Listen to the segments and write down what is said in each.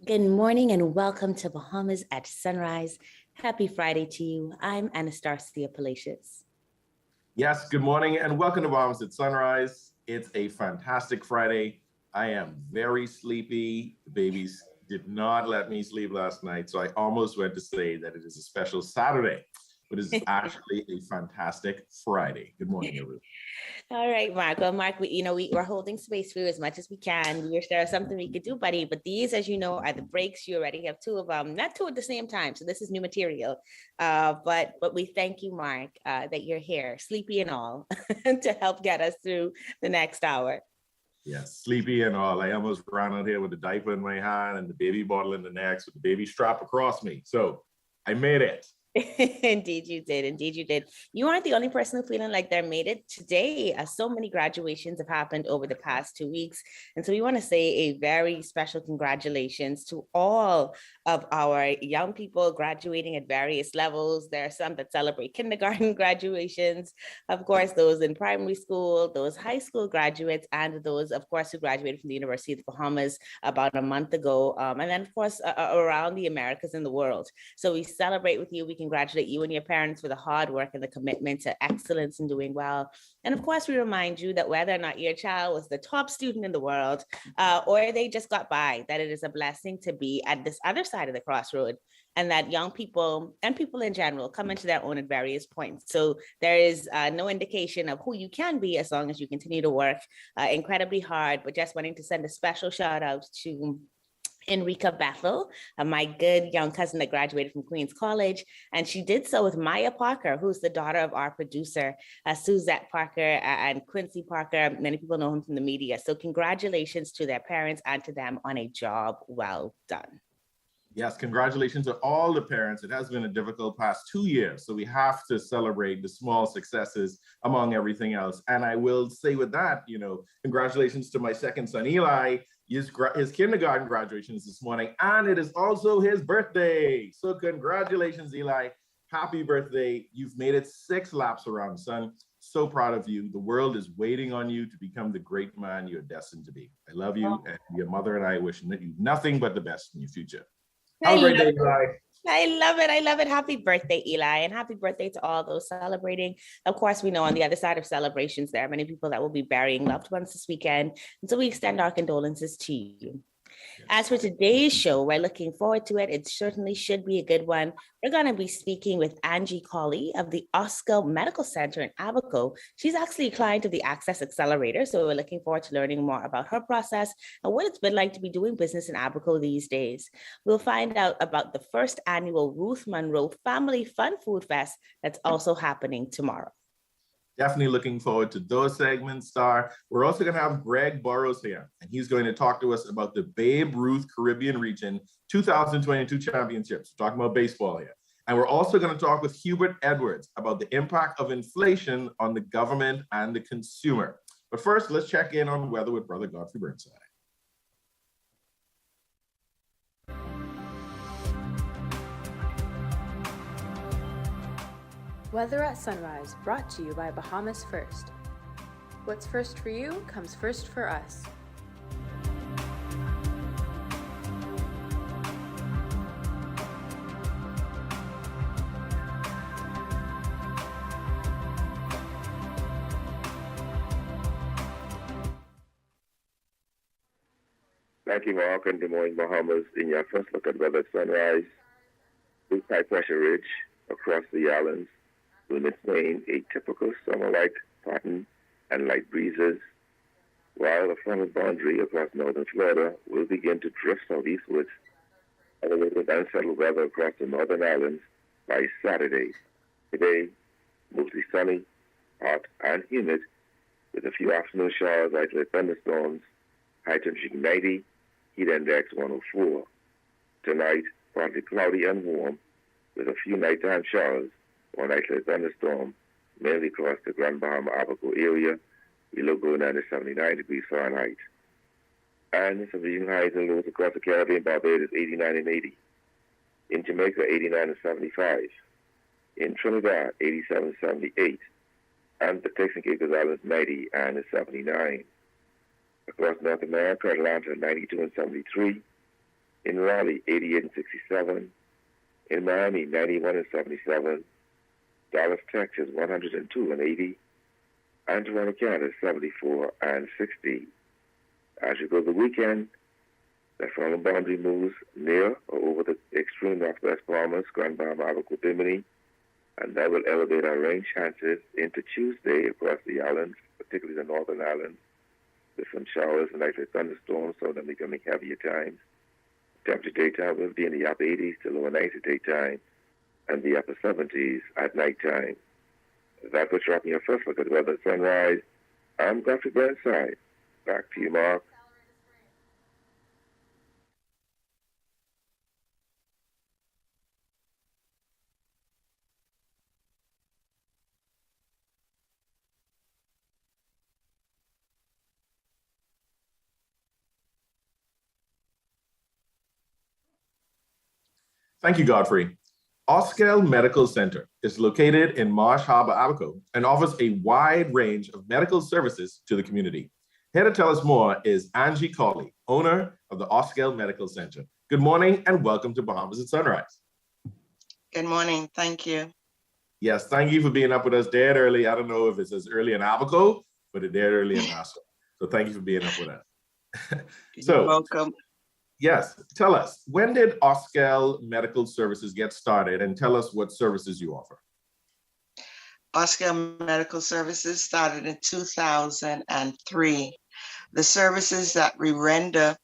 Good morning and welcome to Bahamas at Sunrise. Happy Friday to you. I'm Anastasia Palacios. Yes, good morning and welcome to Bahamas at Sunrise. It's a fantastic Friday. I am very sleepy. The babies did not let me sleep last night, so I almost went to say that it is a special Saturday, but it's actually a fantastic Friday. Good morning, Ruth. All right, Mark. Well, Mark, we're holding space for you as much as we can. We wish there was something we could do, buddy. But these, as you know, are the breaks. You already have two of them, not two at the same time. So this is new material. But we thank you, Mark, that you're here, sleepy and all, to help get us through the next hour. Yes, sleepy and all. I almost ran out here with the diaper in my hand and the baby bottle in the next with the baby strap across me. So I made it. Indeed you did. Indeed you did. You aren't the only person feeling like they made it today. So many graduations have happened over the past 2 weeks. And so we want to say a very special congratulations to all of our young people graduating at various levels. There are some that celebrate kindergarten graduations, of course, those in primary school, those high school graduates, and those, of course, who graduated from the University of the Bahamas about a month ago. And then, of course, around the Americas and the world. So we celebrate with you. We congratulate you and your parents for the hard work and the commitment to excellence and doing well. And of course, we remind you that whether or not your child was the top student in the world or they just got by, that it is a blessing to be at this other side of the crossroad, and that young people and people in general come into their own at various points. So there is no indication of who you can be as long as you continue to work incredibly hard, but just wanting to send a special shout out to Enrica Bethel, my good young cousin that graduated from Queens College. And she did so with Maya Parker, who's the daughter of our producer, Suzette Parker and Quincy Parker. Many people know him from the media. So congratulations to their parents and to them on a job well done. Yes, congratulations to all the parents. It has been a difficult past 2 years. So we have to celebrate the small successes among everything else. And I will say with that, congratulations to my second son, Eli. His kindergarten graduation is this morning, and it is also his birthday. So congratulations, Eli. Happy birthday. You've made it 6 laps around the sun. So proud of you. The world is waiting on you to become the great man you're destined to be. I love you, and your mother and I wish you nothing but the best in your future. Have a great day, Eli. I love it. I love it. Happy birthday, Eli. And happy birthday to all those celebrating. Of course, we know on the other side of celebrations, there are many people that will be burying loved ones this weekend. And so we extend our condolences to you. As for today's show, we're looking forward to it. It certainly should be a good one. We're going to be speaking with Angie, Collie of the Auskell Medical Center in Abaco. She's actually a client of the Access Accelerator, so we're looking forward to learning more about her process and what it's been like to be doing business in Abaco these days. We'll find out about the first annual Ruth Munroe Family Fun Food Fest that's also happening tomorrow. Definitely looking forward to those segments, Star. We're also going to have Greg Burrows here, and he's going to talk to us about the Babe Ruth Caribbean Region 2022 Championships. We're talking about baseball here. And we're also going to talk with Hubert Edwards about the impact of inflation on the government and the consumer. But first, let's check in on weather with Brother Godfrey Burnside. Weather at Sunrise, brought to you by Bahamas First. What's first for you comes first for us. Thank you, Mark, and good morning, Bahamas. In your first look at weather at Sunrise, with high pressure ridge across the islands, witnessing a typical summer-like pattern and light breezes, while the frontal boundary across northern Florida will begin to drift southeastwards, with unsettled weather across the northern islands by Saturday. Today, mostly sunny, hot, and humid, with a few afternoon showers, isolated thunderstorms, high temperature 90, heat index 104. Tonight, partly cloudy and warm, with a few nighttime showers, one isolated thunderstorm, mainly across the Grand Bahama Abaco area, below going down to 79 degrees Fahrenheit. And some regional highs and lows across the Caribbean, Barbados 89 and 80. In Jamaica, 89 and 75. In Trinidad, 87 and 78. And the Turks and Caicos Islands, 90 and 79. Across North America, Atlanta, 92 and 73. In Raleigh, 88 and 67. In Miami, 91 and 77. Dallas, Texas, 102 and 80. And Toronto, Canada, 74 and 60. As you go the weekend, the following boundary moves near or over the extreme northwest Bahamas, Grand Bahama, Abaco, Bimini, and that will elevate our rain chances into Tuesday across the islands, particularly the northern islands, with some showers and likely thunderstorms, some of them becoming heavier times. Temperature daytime will be in the upper 80s to lower 90s daytime, and the upper 70s at nighttime. That was wrapping your first look at the weather at sunrise. I'm Godfrey Burnside. Back to you, Mark. Thank you, Godfrey. Auskell Medical Center is located in Marsh Harbor, Abaco, and offers a wide range of medical services to the community. Here to tell us more is Angie, Collie, owner of the Auskell Medical Center. Good morning and welcome to Bahamas at Sunrise. Good morning. Thank you. Yes, thank you for being up with us dead early. I don't know if it's as early in Abaco, but it's dead early in Nassau. So thank you for being up with us. You're welcome. Yes, tell us, when did Auskell Medical Services get started, and tell us what services you offer? Auskell Medical Services started in 2003. The services that we render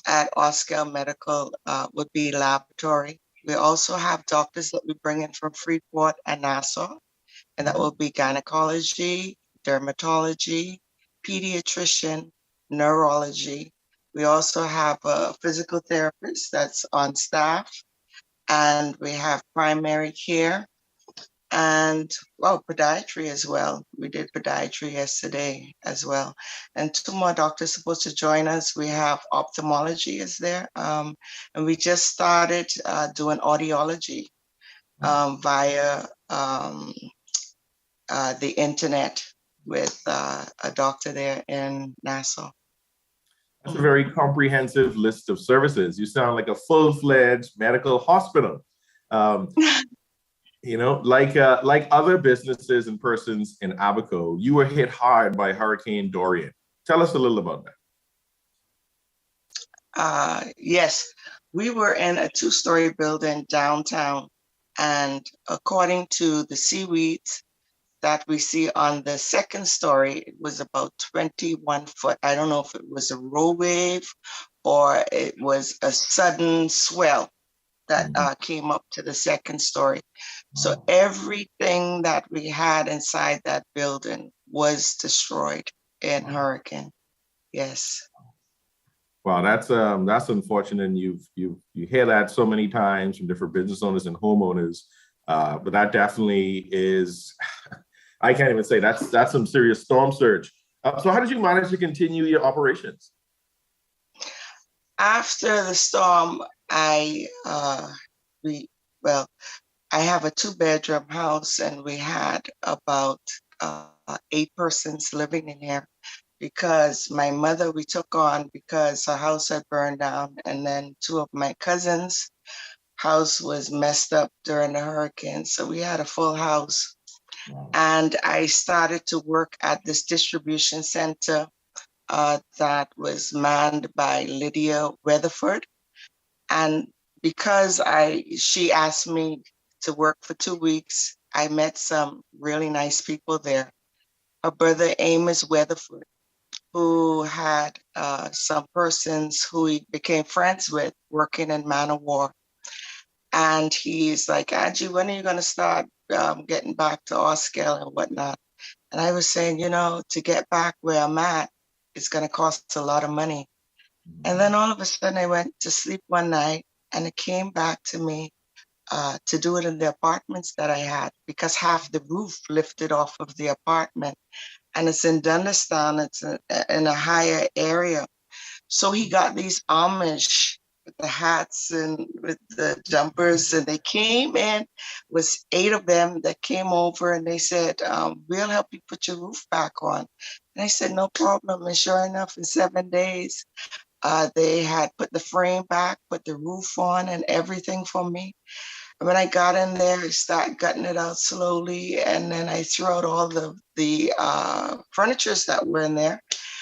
at Auskell Medical would be laboratory. We also have doctors that we bring in from Freeport and Nassau, and that will be gynecology, dermatology, pediatrician, neurology. We also have a physical therapist that's on staff, and we have primary care and, well, podiatry as well. We did podiatry yesterday as well. And 2 more doctors supposed to join us. We have ophthalmology is there. And we just started doing audiology via the internet with a doctor there in Nassau. That's a very comprehensive list of services. You sound like a full-fledged medical hospital. You know, like other businesses and persons in Abaco, you were hit hard by Hurricane Dorian. Tell us a little about that. Yes, we were in a 2-story building downtown, and according to the seaweeds that we see on the 2nd story, it was about 21 foot. I don't know if it was a roll wave or it was a sudden swell that came up to the 2nd story. So everything that we had inside that building was destroyed in hurricane. Yes. Wow, that's unfortunate. And you hear that so many times from different business owners and homeowners. But that definitely is, I can't even say that's some serious storm surge. So how did you manage to continue your operations? After the storm, I have a 2-bedroom house, and we had about 8 persons living in here because my mother we took on because her house had burned down, and then 2 of my cousins' house was messed up during the hurricane. So we had a full house. Wow. And I started to work at this distribution center that was manned by Lydia Weatherford. And because she asked me to work for 2 weeks, I met some really nice people there. Her brother Amos Weatherford, who had some persons who he became friends with working in Man of War. And he's like, Angie, when are you going to start getting back to Auskell and whatnot? And I was saying, you know, to get back where I'm at, it's going to cost a lot of money. And then all of a sudden I went to sleep one night, and it came back to me to do it in the apartments that I had, because half the roof lifted off of the apartment, and it's in Dunderstown. It's in a higher area. So he got these Amish with the hats and with the jumpers, and they came in, was 8 of them that came over, and they said, we'll help you put your roof back on. And I said, no problem. And sure enough, in 7 days, They had put the frame back, put the roof on and everything for me. And when I got in there, I started gutting it out slowly. And then I threw out all the furnitures that were in there.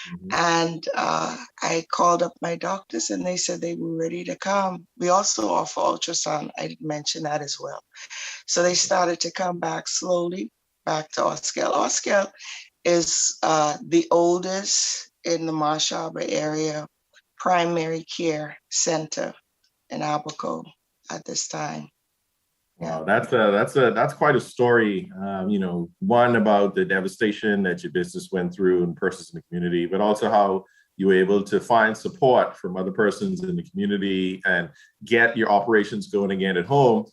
Mhm. And I called up my doctors and they said they were ready to come. We also offer ultrasound. I didn't mention that as well. So they started to come back slowly back to Auskell. Auskell is the oldest in the Marsh Harbor area primary care center in Albuquerque at this time. Wow, that's quite a story. One about the devastation that your business went through and persons in the community, but also how you were able to find support from other persons in the community and get your operations going again at home.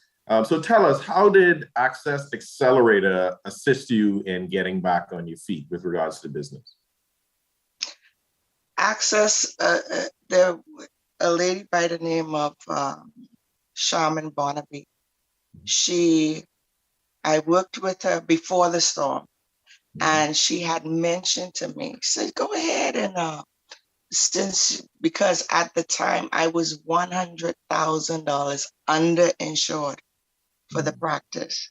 So tell us, how did Access Accelerator assist you in getting back on your feet with regards to business? Access, there a lady by the name of Sharman Barnaby. I worked with her before the storm, and she had mentioned to me, she said, go ahead and because at the time I was $100,000 underinsured for the practice.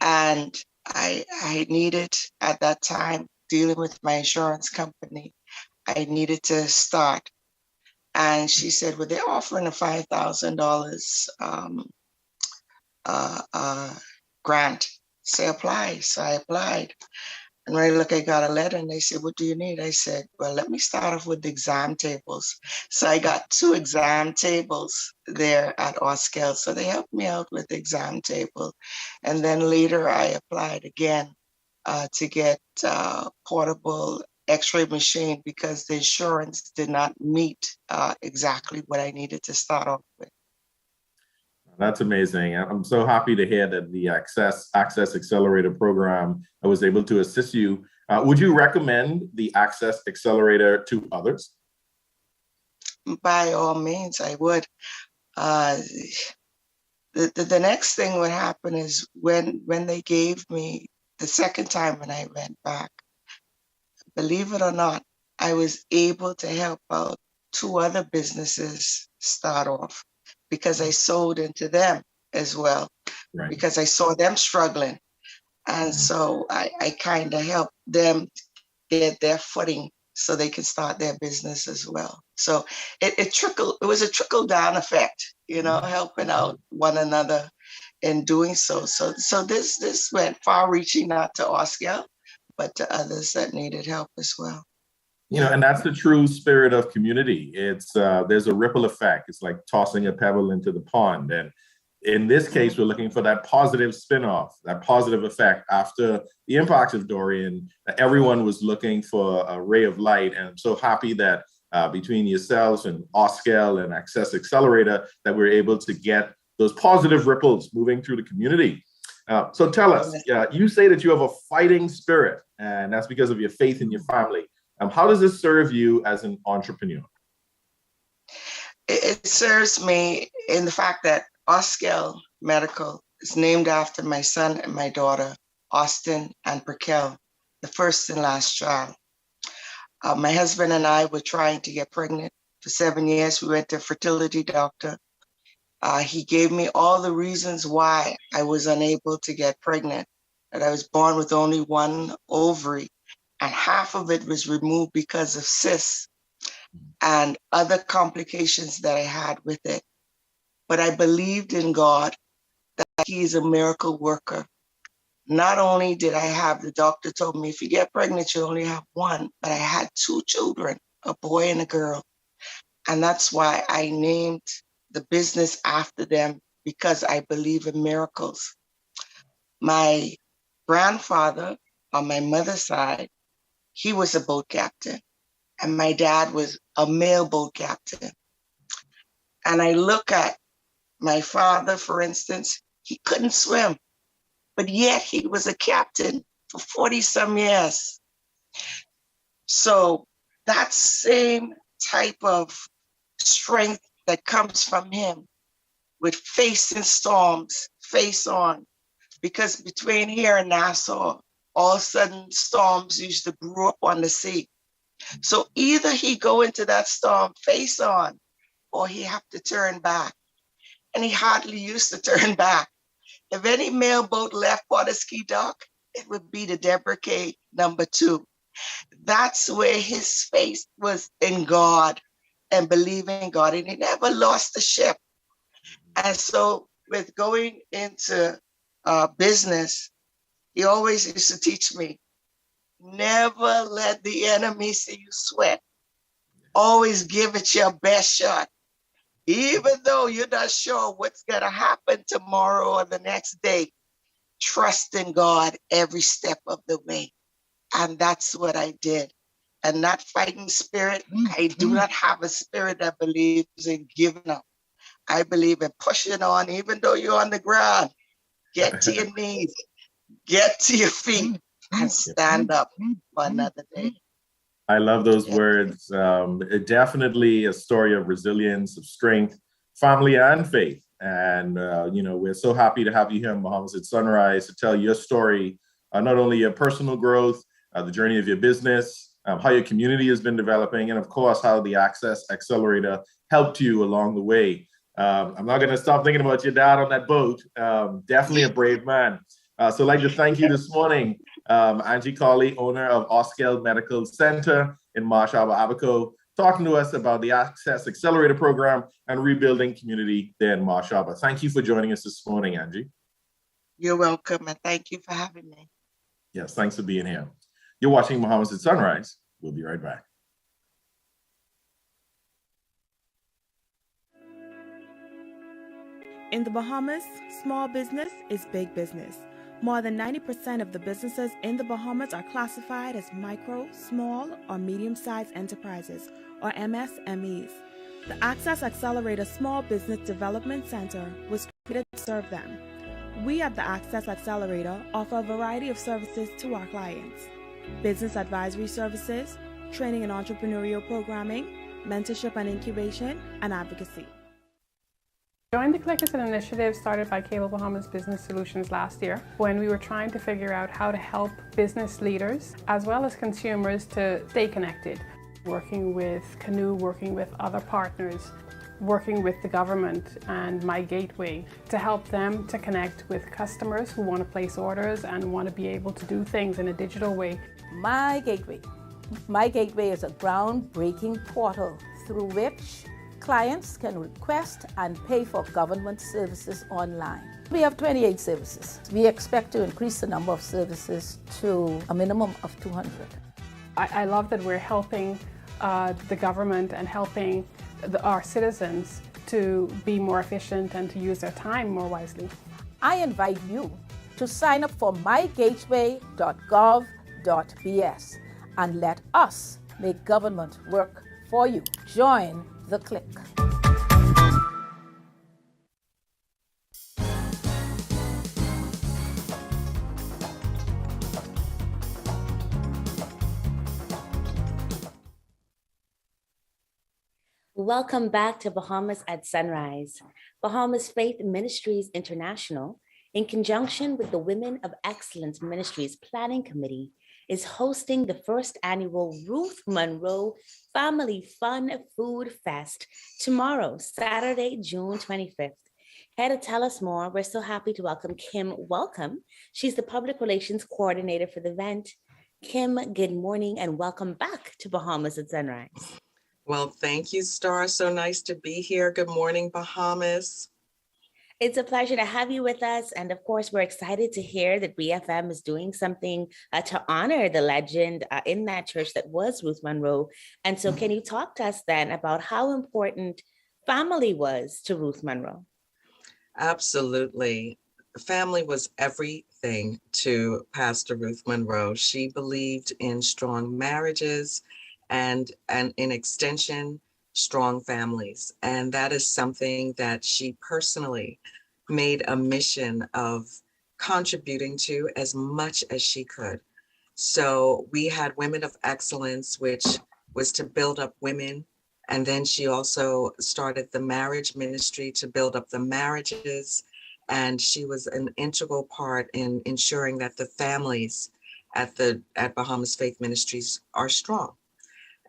And I needed at that time, dealing with my insurance company, I needed to start. And she said, well, they're offering a $5,000 grant. Say apply. So I applied. And when I got a letter and they said, what do you need? I said, well, let me start off with the exam tables. So I got 2 exam tables there at Auskell. So they helped me out with the exam table. And then later I applied again to get portable X-ray machine because the insurance did not meet exactly what I needed to start off with. That's amazing. I'm so happy to hear that the Access Accelerator program was able to assist you. Would you recommend the Access Accelerator to others? By all means, I would. The next thing would happen is when they gave me the second time when I went back, believe it or not, I was able to help out 2 other businesses start off because I sold into them as well, Right. because I saw them struggling. And so I kind of helped them get their footing so they can start their business as well. So it was a trickle down effect, helping out one another in doing so. So this went far reaching, not to Auskell, but to others that needed help as well. And that's the true spirit of community. It's there's a ripple effect. It's like tossing a pebble into the pond. And in this case, we're looking for that positive spin-off, that positive effect. After the impact of Dorian, everyone was looking for a ray of light. And I'm so happy that between yourselves and Auskell and Access Accelerator, that we're able to get those positive ripples moving through the community. So tell us, you say that you have a fighting spirit, and that's because of your faith in your family. How does this serve you as an entrepreneur? It serves me in the fact that Auskell Medical is named after my son and my daughter, Austin and Brickell, the first and last child. My husband and I were trying to get pregnant for 7 years. We went to a fertility doctor. He gave me all the reasons why I was unable to get pregnant, that I was born with only 1 ovary, and half of it was removed because of cysts and other complications that I had with it. But I believed in God, that He is a miracle worker. Not only did I have, the doctor told me, if you get pregnant, you only have 1, but I had 2 children, a boy and a girl. And that's why I named the business after them, because I believe in miracles. My grandfather on my mother's side, he was a boat captain, and my dad was a male boat captain. And I look at my father, for instance, he couldn't swim, but yet he was a captain for 40-some years. So that same type of strength that comes from him with facing storms, face on, because between here and Nassau, all of a sudden storms used to brew up on the sea. So either he go into that storm face on, or he have to turn back. And he hardly used to turn back. If any mailboat left Waterski Dock, it would be the Debarcade #2. That's where his faith was in God and believing God. And he never lost the ship. And so with going into business, he always used to teach me, never let the enemy see you sweat. Always give it your best shot. Even though you're not sure what's going to happen tomorrow or the next day, trust in God every step of the way. And that's what I did. And that fighting spirit, I do not have a spirit that believes in giving up. I believe in pushing on, even though you're on the ground. Get to your knees, get to your feet, and stand up for another day. I love those words. Definitely a story of resilience, of strength, family, and faith. And, we're so happy to have you here in Bahamas at Sunrise to tell your story, not only your personal growth, the journey of your business, how your community has been developing, and of course, how the Access Accelerator helped you along the way. I'm not going to stop thinking about your dad on that boat. Definitely a brave man. So I'd like to thank you this morning, Angie, Collie, owner of Auskell Medical Center in Marsh Harbor, Abaco, talking to us about the Access Accelerator program and rebuilding community there in Marsh Harbor. Thank you for joining us this morning, Angie. You're welcome, and thank you for having me. Yes, thanks for being here. You're watching Bahamas at Sunrise. We'll be right back. In the Bahamas, small business is big business. More than 90% of the businesses in the Bahamas are classified as micro, small, or medium-sized enterprises, or MSMEs. The Access Accelerator Small Business Development Center was created to serve them. We at the Access Accelerator offer a variety of services to our clients: business advisory services, training and entrepreneurial programming, mentorship and incubation, and advocacy. Joined the Click is an initiative started by Cable Bahamas Business Solutions last year when we were trying to figure out how to help business leaders as well as consumers to stay connected. Working with Canoe, working with other partners, working with the government and My Gateway to help them to connect with customers who want to place orders and want to be able to do things in a digital way. My Gateway. My Gateway is a groundbreaking portal through which clients can request and pay for government services online. We have 28 services. We expect to increase the number of services to a minimum of 200. I love that we're helping the government and helping our citizens to be more efficient and to use their time more wisely. I invite you to sign up for mygateway.gov.bs and let us make government work for you. Join the Click. Welcome back to Bahamas at Sunrise. Bahamas Faith Ministries International, in conjunction with the Women of Excellence Ministries Planning Committee, is hosting the first annual Ruth Munroe Family Fun Food Fest tomorrow, Saturday, June 25th. Here to tell us more, we're so happy to welcome Kim. Welcome. She's the Public Relations Coordinator for the event. Kim, good morning and welcome back to Bahamas at Sunrise. Well, thank you, Star. So nice to be here. Good morning, Bahamas. It's a pleasure to have you with us. And of course, we're excited to hear that BFM is doing something to honor the legend in that church that was Ruth Munroe. And so can you talk to us then about how important family was to Ruth Munroe? Absolutely. Family was everything to Pastor Ruth Munroe. She believed in strong marriages and in extension, strong families. And that is something that she personally made a mission of contributing to as much as she could. So we had Women of Excellence, which was to build up women. And then she also started the marriage ministry to build up the marriages. And she was an integral part in ensuring that the families at Bahamas Faith Ministries are strong.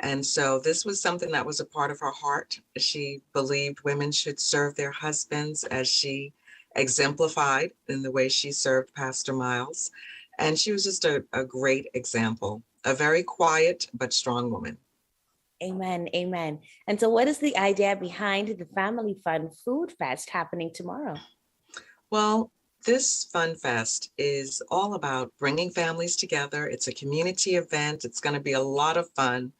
And so this was something that was a part of her heart. She believed women should serve their husbands, as she exemplified in the way she served Pastor Miles. And she was just a great example, a very quiet but strong woman. Amen. Amen. And so what is the idea behind the Family Fun Food Fest happening tomorrow? Well, this Fun Fest is all about bringing families together. It's a community event. It's going to be a lot of fun,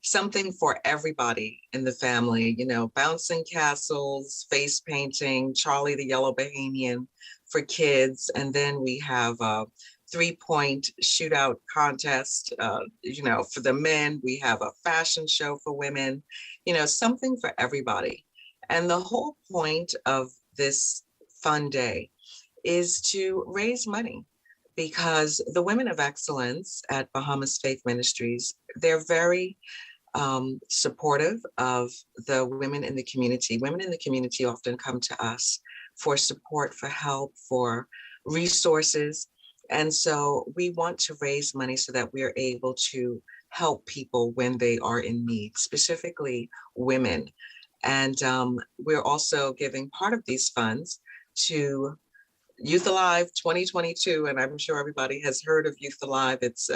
something for everybody in the family, you know, bouncing castles, face painting, Charlie the Yellow Bahamian for kids. And then we have a 3-point shootout contest, you know, for the men. We have a fashion show for women, you know, something for everybody. And the whole point of this fun day is to raise money, because the Women of Excellence at Bahamas Faith Ministries, they're very supportive of the women in the community. Women in the community often come to us for support, for help, for resources. And so we want to raise money so that we are able to help people when they are in need, specifically women. And we're also giving part of these funds to Youth Alive 2022, and I'm sure everybody has heard of Youth Alive. It's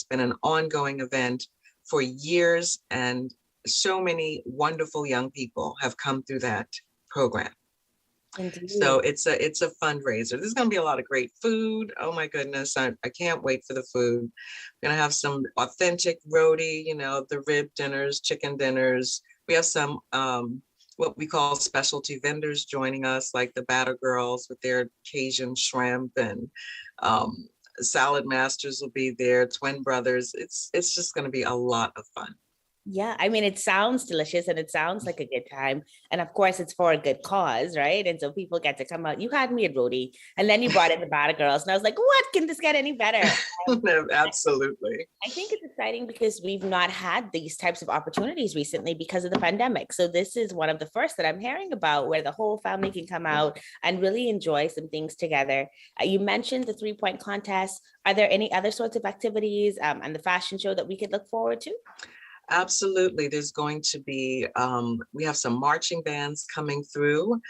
been an ongoing event for years, and so many wonderful young people have come through that program. Indeed. So it's a fundraiser. There's going to be a lot of great food. Oh my goodness, I can't wait for the food. We're going to have some authentic roti, you know, the rib dinners, chicken dinners. We have some what we call specialty vendors joining us, like the Batter Girls with their Cajun shrimp, and Salad Masters will be there, Twin Brothers. It's just going to be a lot of fun. Yeah, I mean, it sounds delicious and it sounds like a good time. And of course, it's for a good cause, right? And so people get to come out. You had me at roti, and then you brought in the Batter Girls. And I was like, what? Can this get any better? No, absolutely. I think it's exciting because we've not had these types of opportunities recently because of the pandemic. So this is one of the first that I'm hearing about, where the whole family can come out and really enjoy some things together. You mentioned the 3-point contest. Are there any other sorts of activities and the fashion show that we could look forward to? Absolutely. There's going to be, we have some marching bands coming through,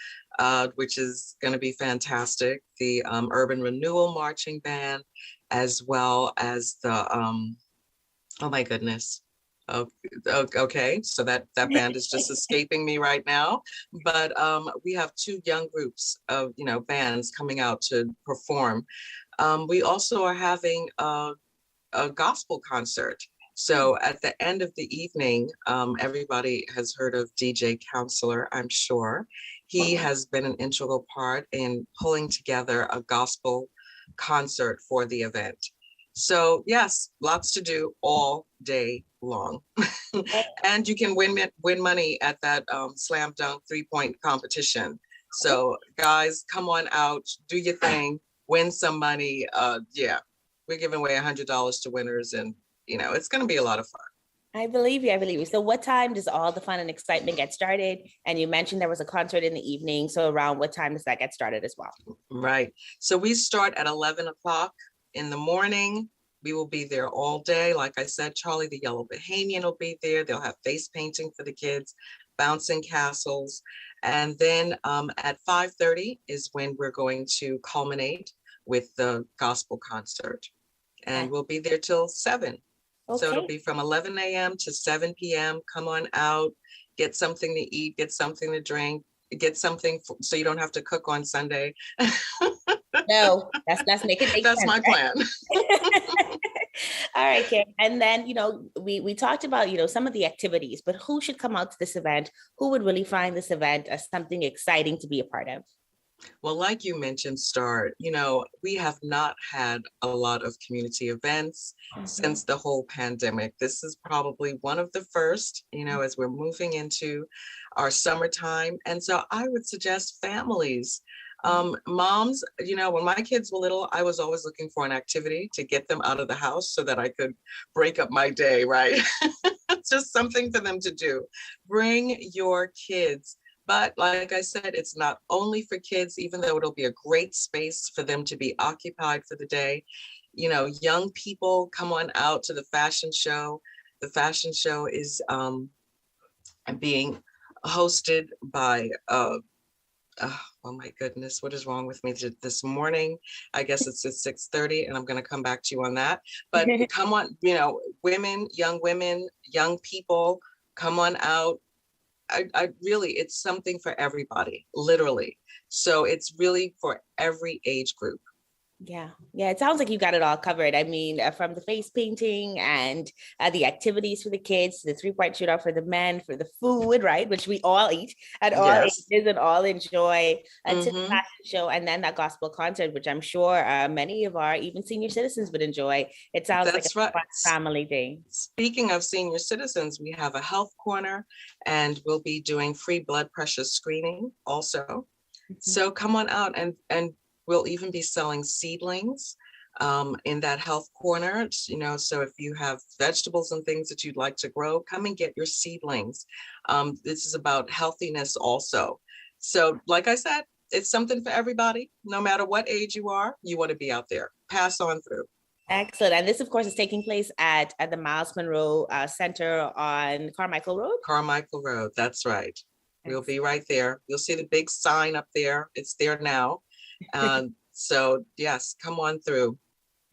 which is going to be fantastic. The Urban Renewal Marching Band, as well as the, oh my goodness. Okay, so that band is just escaping me right now. But we have 2 young groups of, you know, bands coming out to perform. We also are having a gospel concert. So at the end of the evening, everybody has heard of DJ Counselor, I'm sure. He has been an integral part in pulling together a gospel concert for the event. So yes, lots to do all day long. And you can win money at that slam dunk 3-point competition. So guys, come on out, do your thing, win some money. Yeah, we're giving away $100 to winners, and you know, it's going to be a lot of fun. I believe you. I believe you. So what time does all the fun and excitement get started? And you mentioned there was a concert in the evening. So around what time does that get started as well? Right. So we start at 11 o'clock in the morning. We will be there all day. Like I said, Charlie the Yellow Bahamian will be there. They'll have face painting for the kids, bouncing castles. And then at 5:30 is when we're going to culminate with the gospel concert. And we'll be there till 7. Okay. So it'll be from 11 a.m. to 7 p.m. Come on out, get something to eat, get something to drink, get something so you don't have to cook on Sunday. No, let's make it. That's sense, my plan. All right, Kim. And then, you know, we talked about, you know, some of the activities, but who should come out to this event? Who would really find this event as something exciting to be a part of? Well, like you mentioned, Star, you know, we have not had a lot of community events since the whole pandemic. This is probably one of the first, you know, as we're moving into our summertime. And so I would suggest families, moms, you know, when my kids were little, I was always looking for an activity to get them out of the house so that I could break up my day, right? Just something for them to do. Bring your kids. But like I said, it's not only for kids, even though it'll be a great space for them to be occupied for the day. You know, young people, come on out to the fashion show. The fashion show is being hosted by, oh my goodness, what is wrong with me this morning? I guess it's at 6:30 and I'm going to come back to you on that. But come on, women, young people, come on out. I really, it's something for everybody, literally. So it's really for every age group. Yeah, it sounds like you got it all covered. I mean, from the face painting and the activities for the kids, the 3-part shootout for the men, for the food, right, which we all eat at all ages and all enjoy, to the fashion show, and then that gospel concert, which I'm sure many of our even senior citizens would enjoy. It sounds like a fun family day. Speaking of senior citizens, we have a health corner, and we'll be doing free blood pressure screening also. So come on out, and we'll even be selling seedlings in that health corner. So if you have vegetables and things that you'd like to grow, come and get your seedlings. This is about healthiness also. So like I said, it's something for everybody. No matter what age you are, you want to be out there. Pass on through. Excellent. And this, of course, is taking place at the Miles Munroe Center on Carmichael Road. Carmichael Road, that's right. We'll be right there. You'll see the big sign up there. It's there now. So yes, come on through.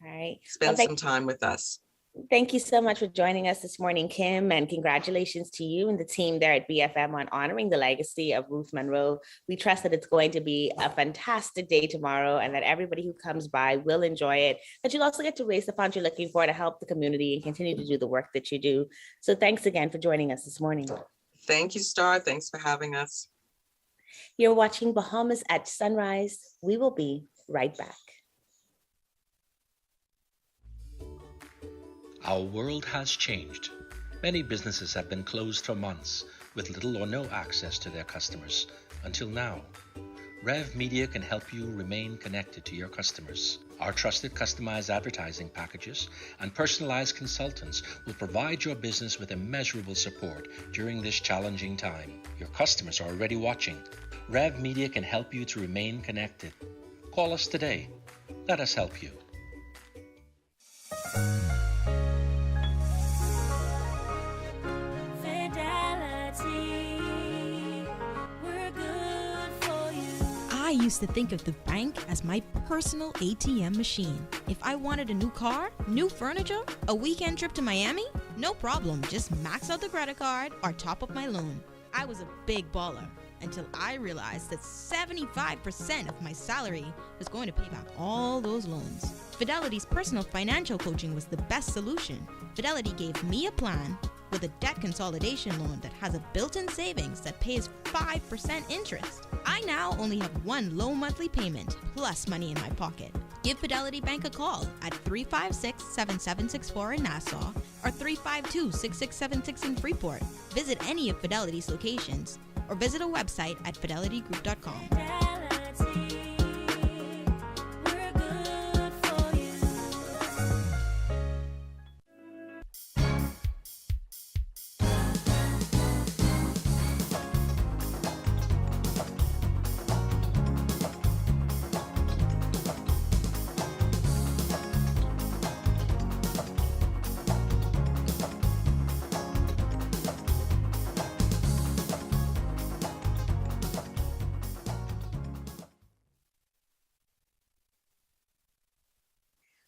All right. Spend some time with us. Thank you so much for joining us this morning, Kim, and congratulations to you and the team there at BFM on honoring the legacy of Ruth Munroe. We trust that it's going to be a fantastic day tomorrow and that everybody who comes by will enjoy it, that you'll also get to raise the funds you're looking for to help the community and continue to do the work that you do. So thanks again for joining us this morning. Thank you, Star. Thanks for having us. You're watching Bahamas at Sunrise. We will be right back. Our world has changed. Many businesses have been closed for months with little or no access to their customers until now. Rev Media can help you remain connected to your customers. Our trusted customized advertising packages and personalized consultants will provide your business with immeasurable support during this challenging time. Your customers are already watching. Rev Media can help you to remain connected. Call us today. Let us help you. I used to think of the bank as my personal ATM machine. If I wanted a new car, new furniture, a weekend trip to Miami, no problem, just max out the credit card or top up my loan. I was a big baller until I realized that 75% of my salary was going to pay back all those loans. Fidelity's personal financial coaching was the best solution. Fidelity gave me a plan with a debt consolidation loan that has a built-in savings that pays 5% interest. I now only have one low monthly payment plus money in my pocket. Give Fidelity Bank a call at 356-7764 in Nassau or 352-6676 in Freeport. Visit any of Fidelity's locations or visit a website at fidelitygroup.com.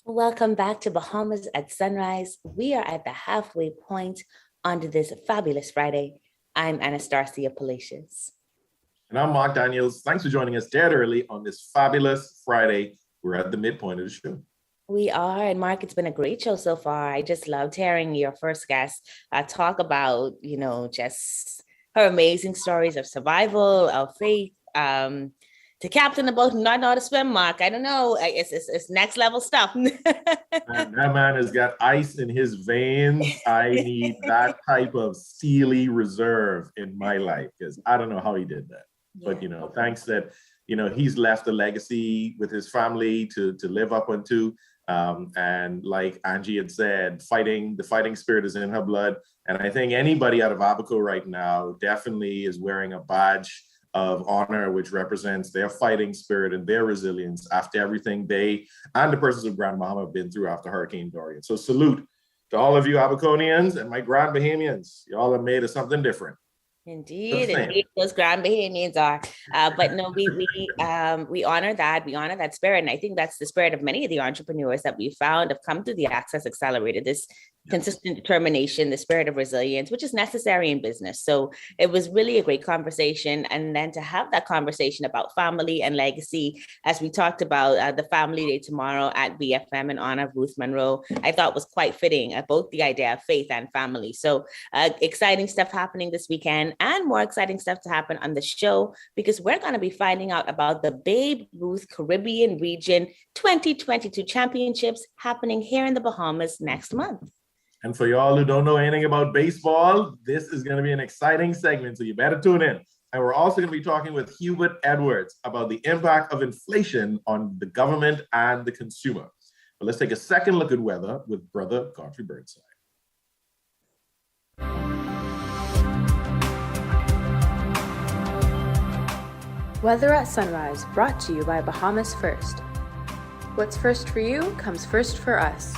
Welcome back to Bahamas at Sunrise. We are at the halfway point onto this fabulous Friday. I'm Anastasia Palacios. And I'm Mark Daniels. Thanks for joining us dead early on this fabulous Friday. We're at the midpoint of the show. We are, and Mark, it's been a great show so far. I just loved hearing your first guest talk about, just her amazing stories of survival, of faith, to captain a boat and not know how to swim, Mark. I don't know. It's next level stuff. Man, that man has got ice in his veins. I need that type of steely reserve in my life because I don't know how he did that. Yeah. But, thanks that, he's left a legacy with his family to live up onto. And like Angie had said, the fighting spirit is in her blood. And I think anybody out of Abaco right now definitely is wearing a badge of honor, which represents their fighting spirit and their resilience after everything they and the persons of Grand Bahama have been through after Hurricane Dorian. So salute To all of you Abaconians and my Grand Bahamians, y'all are made of something different. Indeed, those Grand Bahamians are. But no, we honor that. We honor that spirit, and I think that's the spirit of many of the entrepreneurs that we found have come through the Access Accelerator. This consistent determination, the spirit of resilience, which is necessary in business. So it was really a great conversation, and then to have that conversation about family and legacy, as we talked about the Family Day tomorrow at BFM in honor of Ruth Munroe, I thought was quite fitting. Both the idea of faith and family. So exciting stuff happening this weekend. And more exciting stuff to happen on the show, because we're going to be finding out about the Babe Ruth Caribbean Region 2022 Championships happening here in the Bahamas next month. And for y'all who don't know anything about baseball, this is going to be an exciting segment, so you better tune in. And we're also going to be talking with Hubert Edwards about the impact of inflation on the government and the consumer. But let's take a second look at weather with Brother Godfrey Burnside. Weather at Sunrise, brought to you by Bahamas First. What's first for you comes first for us.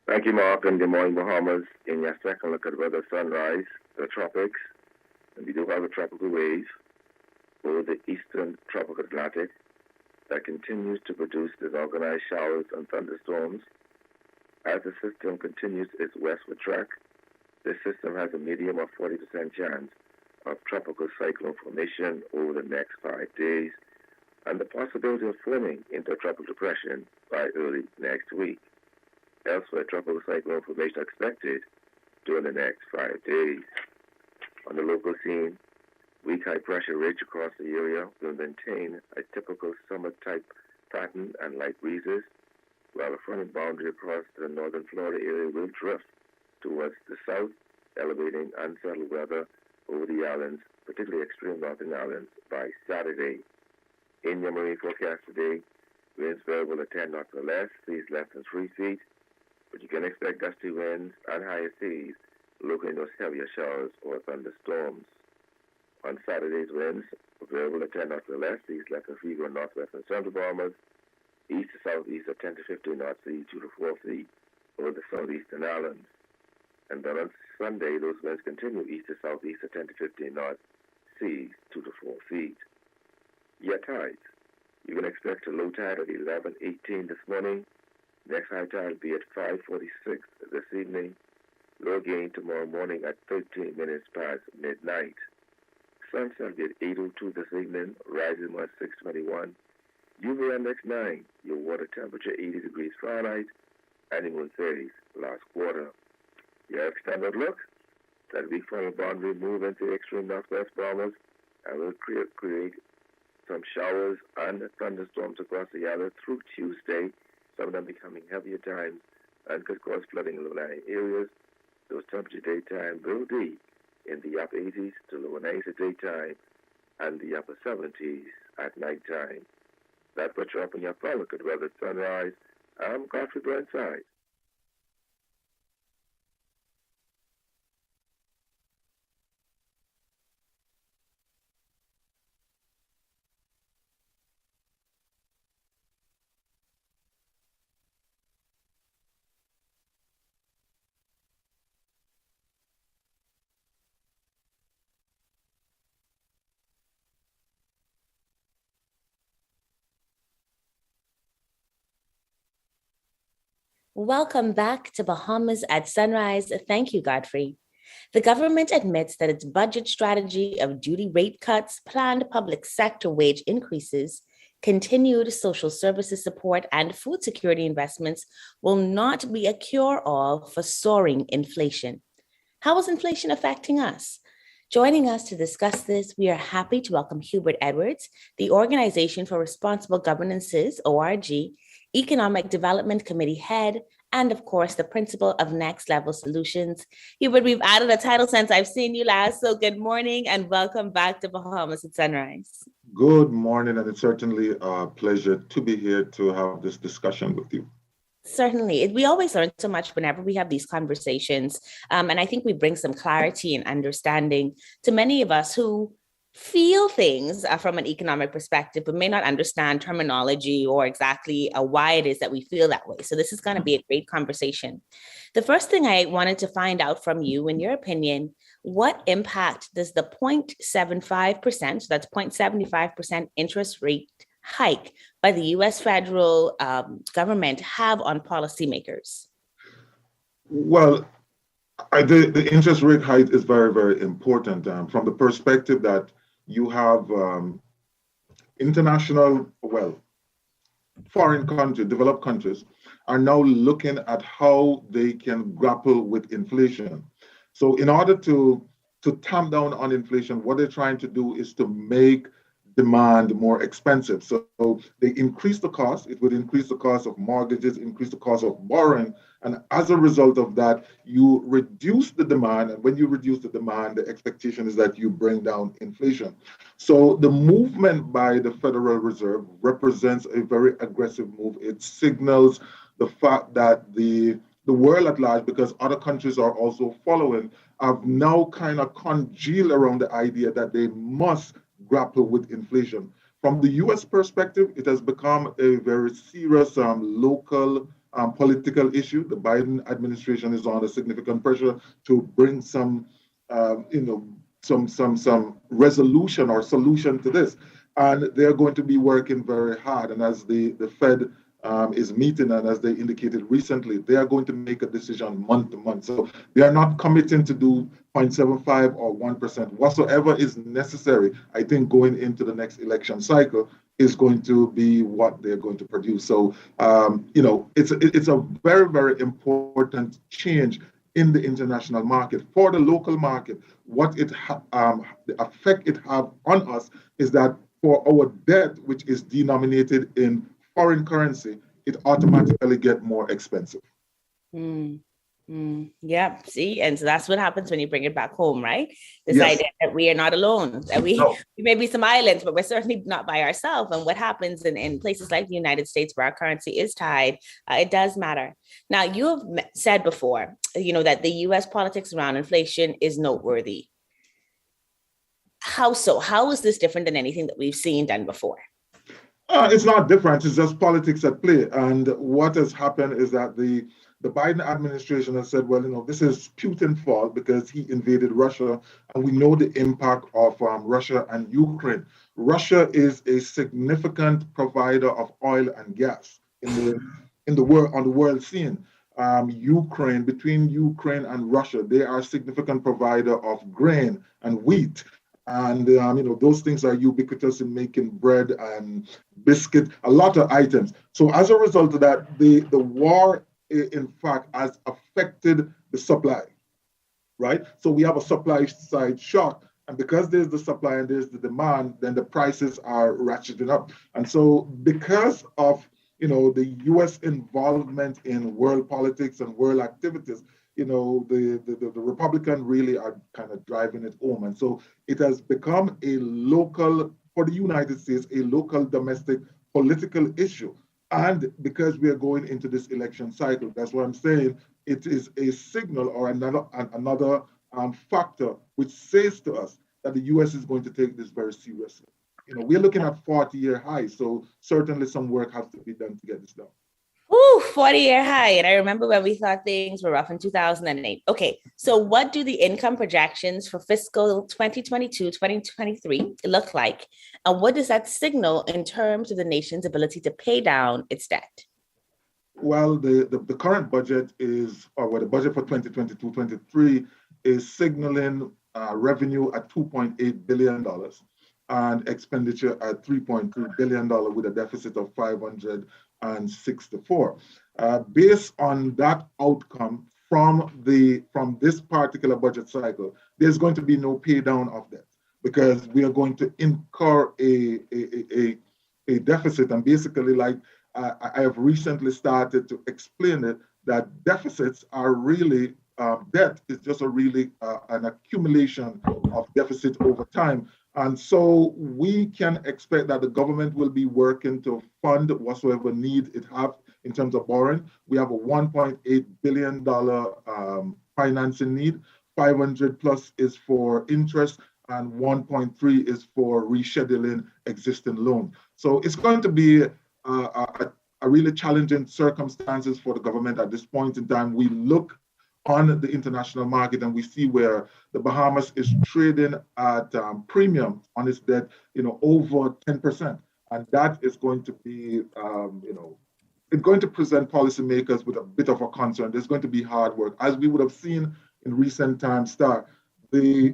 Thank you, Mark, and good morning, Bahamas. In your second look at weather sunrise, the tropics, and we do have a tropical wave over the eastern tropical Atlantic that continues to produce disorganized showers and thunderstorms. As the system continues its westward track, this system has a medium of 40% chance of tropical cyclone formation over the next 5 days, and the possibility of forming into a tropical depression by early next week. Elsewhere, tropical cyclone formation expected during the next 5 days. On the local scene, weak high-pressure ridge across the area will maintain a typical summer-type pattern and light breezes, while the frontal boundary across the northern Florida area will drift towards the south, elevating unsettled weather over the islands, particularly extreme northern islands, by Saturday. In your marine forecast today, winds variable at 10 knots or less, seas less than 3 feet, but you can expect gusty winds and higher seas, looking those heavier showers or thunderstorms. On Saturday's winds, variable at 10 knots or less, seas less than 3 going northwest and central Bahamas, east to southeast at 10 to 15 knots, seas 2 to 4 feet over the southeastern islands. And then on Sunday, those winds continue east to southeast at 10 to 15 knots, seas 2 to 4 feet. Your tides. You can expect a low tide at 11:18 this morning. Next high tide will be at 5:46 this evening. Low gain tomorrow morning at 13 minutes past midnight. Sunset will be at 8:02 this evening, rising at 6:21. UV index 9, your water temperature 80 degrees Fahrenheit, annual 30s last quarter. Your extended look, that weak frontal boundary move into the extreme northwest Bahamas and will create some showers and thunderstorms across the island through Tuesday, some of them becoming heavier times and could cause flooding in low-lying areas. Those temperatures daytime will be in the upper 80s to lower 90s at daytime and the upper 70s at nighttime. That's what you're up in your phone. Look at weather at sunrise. I'm Godfrey Burnside. Welcome back to Bahamas at Sunrise. Thank you, Godfrey. The government admits that its budget strategy of duty rate cuts, planned public sector wage increases, continued social services support, and food security investments will not be a cure-all for soaring inflation. How is inflation affecting us? Joining us to discuss this, we are happy to welcome Hubert Edwards, the Organization for Responsible Governance's, ORG, Economic Development Committee Head, and of course, the principal of Next Level Solutions. Hubert, we've added a title since I've seen you last, so good morning and welcome back to Bahamas at Sunrise. Good morning, and it's certainly a pleasure to be here to have this discussion with you. Certainly. We always learn so much whenever we have these conversations. And I think we bring some clarity and understanding to many of us who feel things from an economic perspective, but may not understand terminology or exactly why it is that we feel that way. So this is going to be a great conversation. The first thing I wanted to find out from you, in your opinion, what impact does the 0.75%, so that's 0.75% interest rate hike by the US federal government have on policymakers? Well, the interest rate hike is very, very important from the perspective that you have foreign countries, developed countries, are now looking at how they can grapple with inflation. So in order to tamp down on inflation, what they're trying to do is to make demand more expensive. So they increase the cost. It would increase the cost of mortgages, increase the cost of borrowing. And as a result of that, you reduce the demand. And when you reduce the demand, the expectation is that you bring down inflation. So the movement by the Federal Reserve represents a very aggressive move. It signals the fact that the world at large, because other countries are also following, have now kind of congealed around the idea that they must grapple with inflation. From the US perspective, it has become a very serious local political issue. The Biden administration is under significant pressure to bring some resolution or solution to this. And they're going to be working very hard. And as the Fed is meeting, and as they indicated recently, they are going to make a decision month to month. So they are not committing to do 0.75 or 1%. Whatsoever is necessary, I think, going into the next election cycle is going to be what they're going to produce. So, it's a very, very important change in the international market. For the local market, what the effect it have on us is that for our debt, which is denominated in foreign currency, it automatically get more expensive. Yeah, see, and so that's what happens when you bring it back home, right? This Yes. idea that we are not alone, that we No. may be some islands, but we're certainly not by ourselves. And what happens in places like the United States, where our currency is tied, it does matter. Now, you have said before, that the US politics around inflation is noteworthy. How so? How is this different than anything that we've seen done before? It's not different. It's just politics at play. And what has happened is that the Biden administration has said, well, this is Putin's fault because he invaded Russia. And we know the impact of Russia and Ukraine. Russia is a significant provider of oil and gas in the world, on the world scene. Between Ukraine and Russia, they are a significant provider of grain and wheat. And, those things are ubiquitous in making bread and biscuit, a lot of items. So as a result of that, the war, in fact, has affected the supply, right? So we have a supply side shock. And because there's the supply and there's the demand, then the prices are ratcheting up. And so because of, the U.S. involvement in world politics and world activities, the Republican really are kind of driving it home. And so it has become for the United States, a local domestic political issue. And because we are going into this election cycle, that's what I'm saying, it is a signal or another factor which says to us that the U.S. is going to take this very seriously. We're looking at 40-year highs, so certainly some work has to be done to get this done. Ooh, 40-year high. And I remember when we thought things were rough in 2008. Okay, so what do the income projections for fiscal 2022-2023 look like? And what does that signal in terms of the nation's ability to pay down its debt? Well, the current budget the budget for 2022-23 is signaling revenue at $2.8 billion and expenditure at $3.3 billion with a deficit of 564. Based on that outcome from this particular budget cycle, there's going to be no pay down of debt because we are going to incur a deficit. And basically, like I have recently started to explain it, that deficits are really debt is just an accumulation of deficit over time. And so we can expect that the government will be working to fund whatsoever need it have in terms of borrowing. We have a $1.8 billion financing need. 500 plus is for interest, and 1.3 is for rescheduling existing loans. So it's going to be a really challenging circumstances for the government at this point in time. We look on the international market and we see where the Bahamas is trading at premium on its debt, over 10. And that is going to be, it's going to present policymakers with a bit of a concern. There's going to be hard work. As we would have seen in recent times, the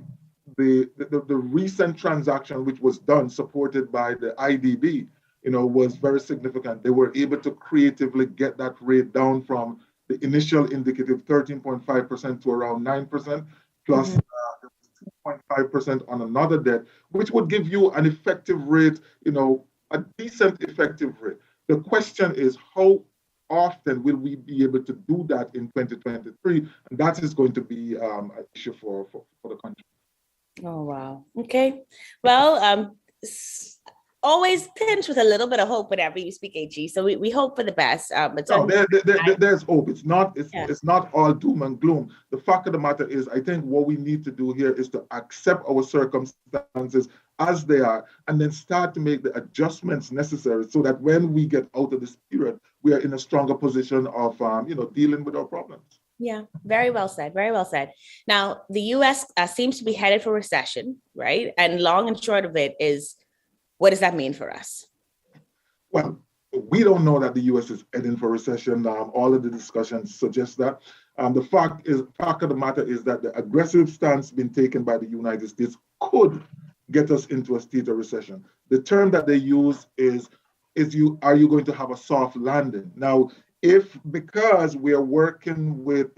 recent transaction which was done, supported by the IDB, was very significant. They were able to creatively get that rate down from the initial indicative 13.5% to around 9%, plus 2.5% on another debt, which would give you an effective rate, a decent effective rate. The question is, how often will we be able to do that in 2023? And that is going to be an issue for the country. Oh, wow. Okay. Well, always pinch with a little bit of hope whenever you speak, AG. So we hope for the best. But no, there's hope. It's not all doom and gloom. The fact of the matter is, I think what we need to do here is to accept our circumstances as they are, and then start to make the adjustments necessary so that when we get out of this period, we are in a stronger position of dealing with our problems. Yeah, very well said. Very well said. Now, the U.S. Seems to be headed for recession, right? And long and short of it is, what does that mean for us? Well, we don't know that the U.S. is heading for recession. All of the discussions suggest that. The fact of the matter is that the aggressive stance being taken by the United States could get us into a state of recession. The term that they use is are you going to have a soft landing? Now, because we are working with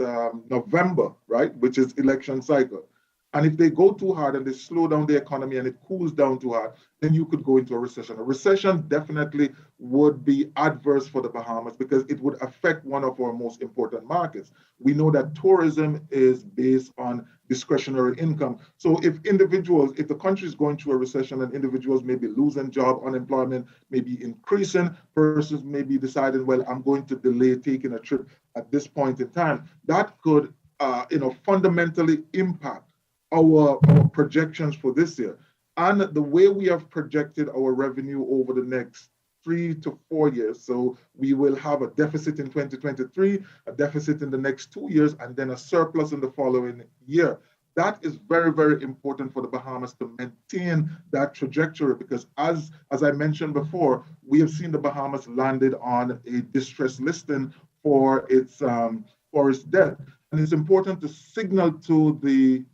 November, right, which is election cycle, and if they go too hard and they slow down the economy and it cools down too hard, then you could go into a recession. A recession definitely would be adverse for the Bahamas because it would affect one of our most important markets. We know that tourism is based on discretionary income. So if the country is going through a recession and individuals may be losing job, unemployment may be increasing, persons may be deciding, well, I'm going to delay taking a trip at this point in time, that could fundamentally impact our projections for this year. And the way we have projected our revenue over the next 3 to 4 years. So we will have a deficit in 2023, a deficit in the next 2 years, and then a surplus in the following year. That is very, very important for the Bahamas to maintain that trajectory because as I mentioned before, we have seen the Bahamas landed on a distress listing for its debt. And it's important to signal to the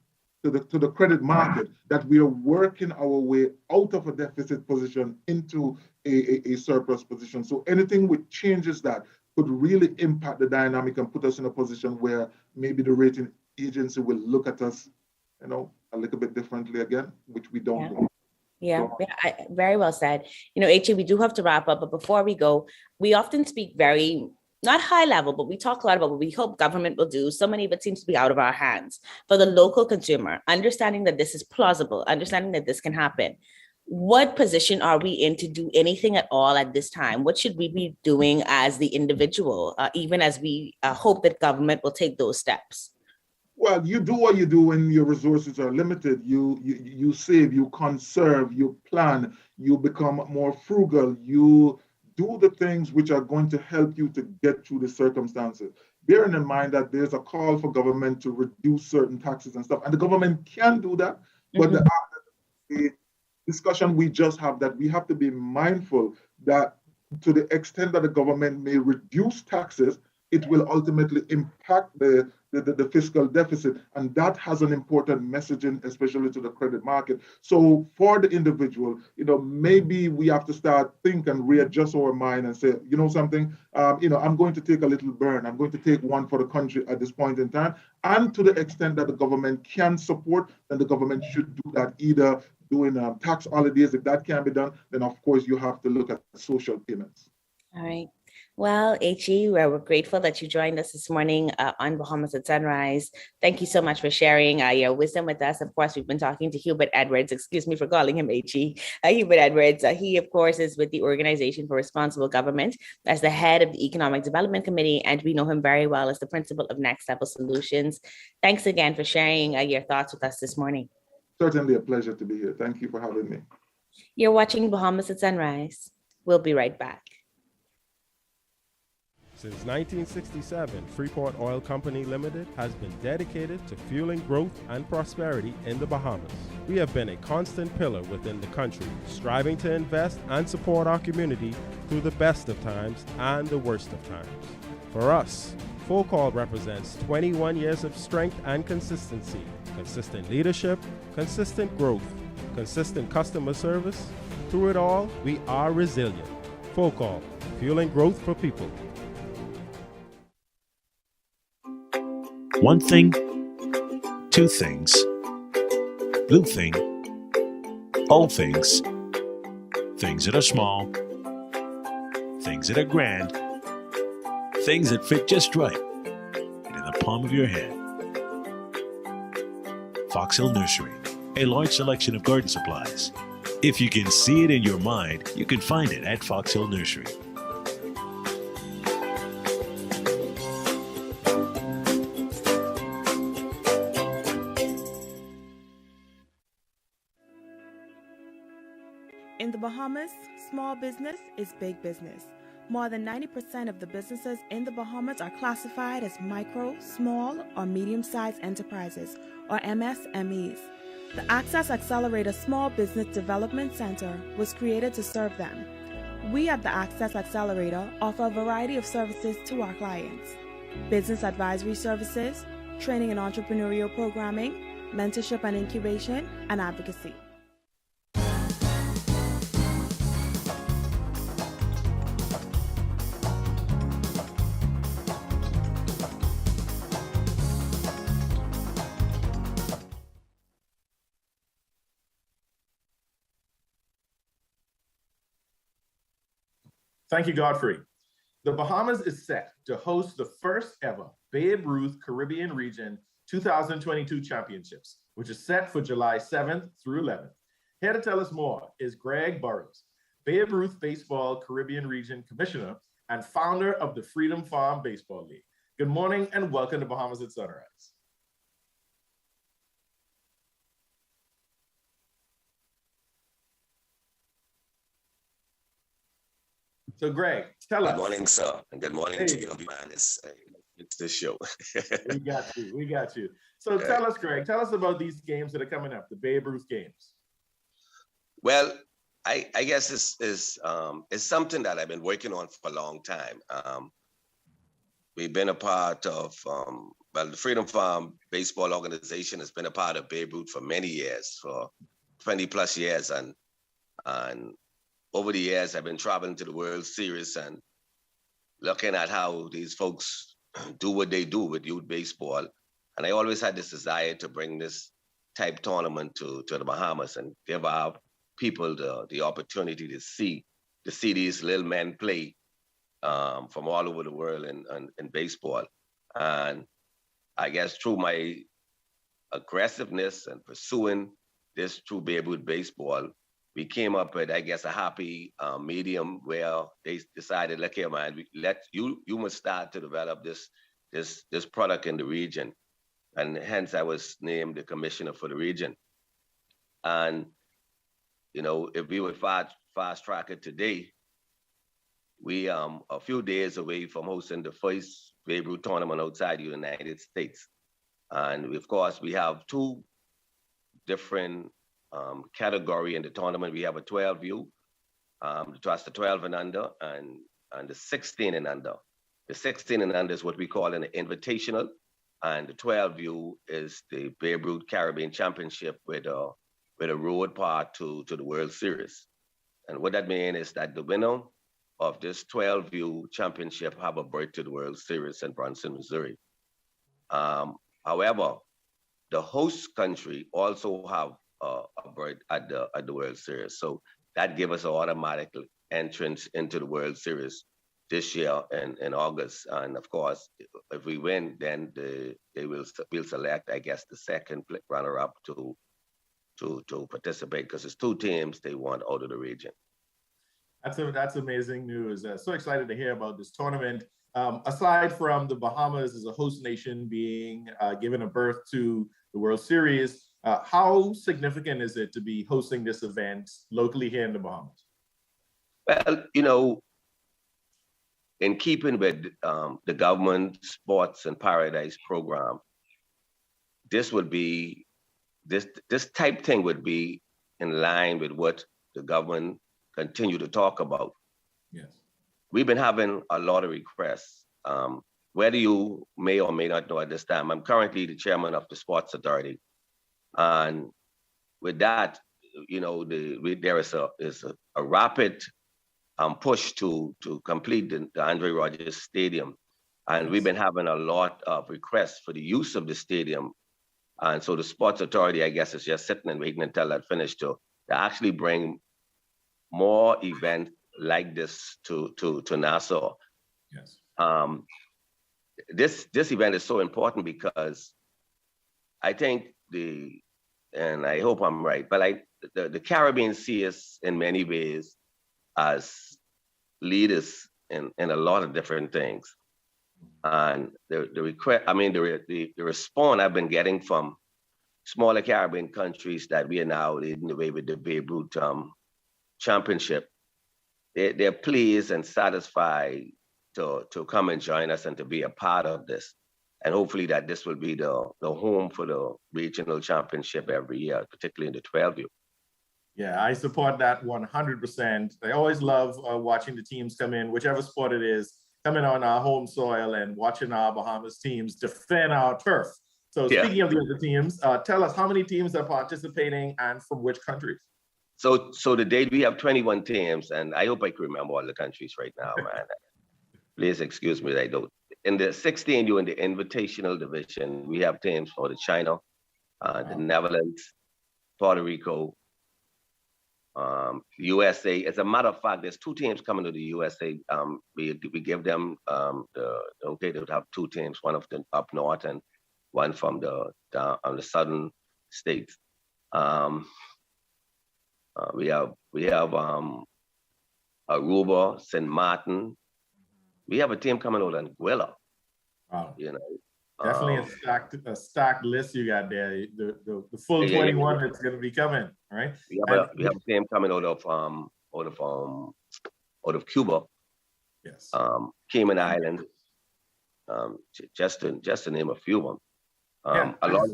credit market that we are working our way out of a deficit position into a surplus position. So anything which changes that could really impact the dynamic and put us in a position where maybe the rating agency will look at us, a little bit differently again, which we don't want. Yeah, very well said. HA, we do have to wrap up, but before we go, we often speak very not high level, but we talk a lot about what we hope government will do. So many of it seems to be out of our hands. For the local consumer, understanding that this is plausible, understanding that this can happen. What position are we in to do anything at all at this time? What should we be doing as the individual, even as we hope that government will take those steps? Well, you do what you do when your resources are limited. You save, you conserve, you plan, you become more frugal, you do the things which are going to help you to get through the circumstances. Bearing in mind that there's a call for government to reduce certain taxes and stuff, and the government can do that, but the discussion we just have that we have to be mindful that to the extent that the government may reduce taxes, it will ultimately impact the fiscal deficit. And that has an important messaging, especially to the credit market. So for the individual, maybe we have to start think and readjust our mind and say, something, I'm going to take a little burn. I'm going to take one for the country at this point in time. And to the extent that the government can support, then the government should do that, either doing tax holidays. If that can be done, then of course you have to look at social payments. All right. Well, HE, we're grateful that you joined us this morning on Bahamas at Sunrise. Thank you so much for sharing your wisdom with us. Of course, we've been talking to Hubert Edwards. Excuse me for calling him HE. Hubert Edwards. He, of course, is with the Organization for Responsible Government as the head of the Economic Development Committee, and we know him very well as the principal of Next Level Solutions. Thanks again for sharing your thoughts with us this morning. Certainly a pleasure to be here. Thank you for having me. You're watching Bahamas at Sunrise. We'll be right back. Since 1967, Freeport Oil Company Limited has been dedicated to fueling growth and prosperity in the Bahamas. We have been a constant pillar within the country, striving to invest and support our community through the best of times and the worst of times. For us, Full Call represents 21 years of strength and consistency, consistent leadership, consistent growth, consistent customer service. Through it all, we are resilient. Full Call, fueling growth for people. One thing, two things, blue thing, old things, things that are small, things that are grand, things that fit just right, and in the palm of your hand. Auskell Nursery, a large selection of garden supplies. If you can see it in your mind, you can find it at Auskell Nursery. In the Bahamas, small business is big business. More than 90% of the businesses in the Bahamas are classified as micro, small, or medium-sized enterprises, or MSMEs. The Access Accelerator Small Business Development Center was created to serve them. We at the Access Accelerator offer a variety of services to our clients: business advisory services, training and entrepreneurial programming, mentorship and incubation, and advocacy. Thank you, Godfrey. The Bahamas is set to host the first ever Babe Ruth Caribbean Region 2022 Championships, which is set for July 7th through 11th. Here to tell us more is Greg Burrows, Babe Ruth Baseball Caribbean Region Commissioner and founder of the Freedom Farm Baseball League. Good morning and welcome to Bahamas at Sunrise. So Greg, tell us. Good morning, sir, and good morning to you, man. It's the show. We got you. So tell us, Greg, tell us about these games that are coming up, the Babe Ruth games. Well, I guess it's something that I've been working on for a long time. We've been a part of, the Freedom Farm Baseball Organization has been a part of Babe Ruth for many years, for 20 plus years, and over the years, I've been traveling to the World Series and looking at how these folks do what they do with youth baseball. And I always had this desire to bring this type tournament to the Bahamas and give our people the opportunity to see these little men play from all over the world in baseball. And I guess through my aggressiveness and pursuing this through Babe Ruth baseball, we came up with, I guess, a happy medium where they decided, look here, man, you must start to develop this product in the region. And hence I was named the commissioner for the region. And, you know, if we would fast track it today, we a few days away from hosting the first Babe Ruth tournament outside the United States. And of course, we have two different category in the tournament. We have a 12U, that's the 12 and under, and the 16 and under. The 16 and under is what we call an invitational, and the 12U is the Babe Ruth Caribbean Championship with a road part to the World Series. And what that means is that the winner of this 12U championship have a berth to the World Series in Branson, Missouri. However, the host country also have a berth at the World Series. So that gave us an automatic entrance into the World Series this year in August. And of course, if we win, then we'll select, I guess, the second runner-up to participate, because it's two teams they want out of the region. That's amazing news. So excited to hear about this tournament. Aside from the Bahamas as a host nation being given a berth to the World Series, How significant is it to be hosting this event locally here in the Bahamas? Well, you know, in keeping with the government Sports and Paradise program, this would be, this type thing would be in line with what the government continue to talk about. Yes. We've been having a lot of requests. Whether you may or may not know at this time, I'm currently the chairman of the Sports Authority. And with that, you know, there is a rapid push to complete the Andre Rogers Stadium. And we've been having a lot of requests for the use of the stadium. And so the Sports Authority, I guess, is just sitting and waiting until that finished to actually bring more events like this to Nassau. Yes. This event is so important because I think and I hope I'm right, but the Caribbean sees us in many ways as leaders in a lot of different things. And the response I've been getting from smaller Caribbean countries that we are now leading the way with the Babe Ruth championship, they're pleased and satisfied to come and join us and to be a part of this. And hopefully that this will be the home for the regional championship every year, particularly in the 12U. Yeah, I support that 100%. I always love watching the teams come in, whichever sport it is, coming on our home soil and watching our Bahamas teams defend our turf. So speaking of the other teams, tell us how many teams are participating and from which countries? So today we have 21 teams, and I hope I can remember all the countries right now, man. Please excuse me, I don't. In the 16U, in the invitational division, we have teams for the China, the Netherlands, Puerto Rico, USA. As a matter of fact, there's 2 teams coming to the USA. We give them they would have 2 teams, one of them up north and one from the southern states. We have Aruba, St. Martin. We have a team coming out in Anguilla. Wow. You know, definitely a stacked list you got there. The full 21 that's going to be coming, right? We have a team coming out of Cuba. Yes. Cayman Island. Just to name a few of them. A lot.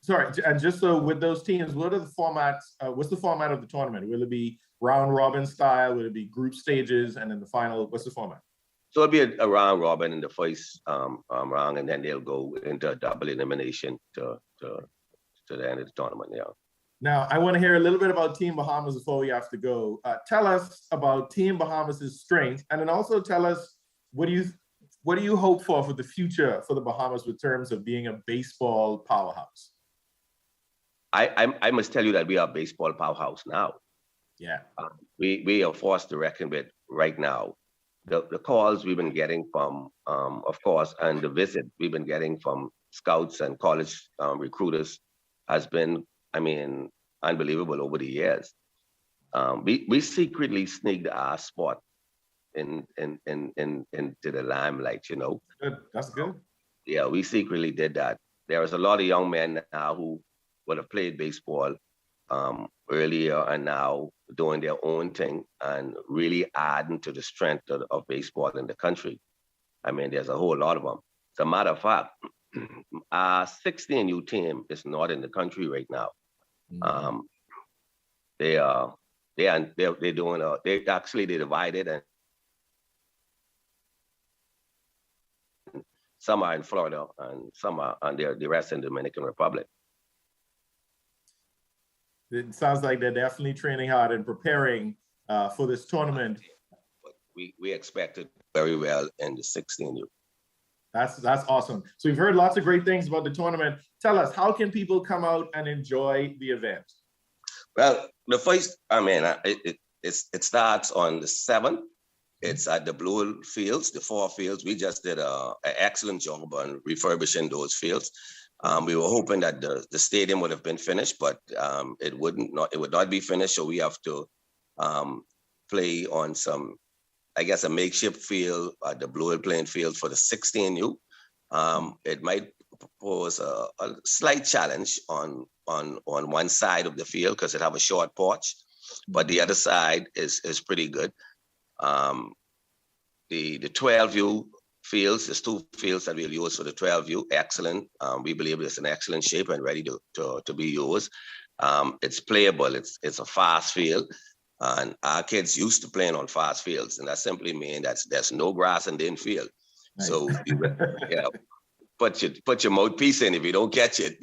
Sorry, and just so with those teams, what are the formats? What's the format of the tournament? Will it be round robin style? Will it be group stages? And then the final, what's the format? So it'll be a round robin in the first round, and then they'll go into a double elimination to the end of the tournament. Yeah. Now, I want to hear a little bit about Team Bahamas before we have to go. Tell us about Team Bahamas' strength, and then also tell us what do you hope for the future for the Bahamas in terms of being a baseball powerhouse? I must tell you that we are a baseball powerhouse now. Yeah. We are forced to reckon with right now. The calls we've been getting from, of course, and the visit we've been getting from scouts and college recruiters has been, unbelievable over the years. We secretly sneaked our spot into the limelight, you know. Good. That's good. Yeah, we secretly did that. There is a lot of young men now who would have played baseball earlier and now doing their own thing and really adding to the strength of baseball in the country. There's a whole lot of them. As a matter of fact, our 16U team is not in the country right now. They divided, and some are in Florida and some are on the rest in the Dominican Republic. It sounds like they're definitely training hard and preparing for this tournament. We expect it very well in the 16U. That's awesome. So we've heard lots of great things about the tournament. Tell us, how can people come out and enjoy the event? Well, the first, it starts on the 7th. It's at the Blue Fields, the 4 fields. We just did an excellent job on refurbishing those fields. We were hoping that the stadium would have been finished, but it would not be finished. So we have to play on some, a makeshift field, the Blue Hill playing field for the 16U. It might propose a slight challenge on one side of the field because it have a short porch, but the other side is pretty good. The 12U fields, there's 2 fields that we'll use for the 12U, excellent. We believe it's in excellent shape and ready to be used. It's playable, it's a fast field, and our kids used to playing on fast fields, and that simply means that there's no grass in the infield. Nice. So yeah, put your mouthpiece in if you don't catch it.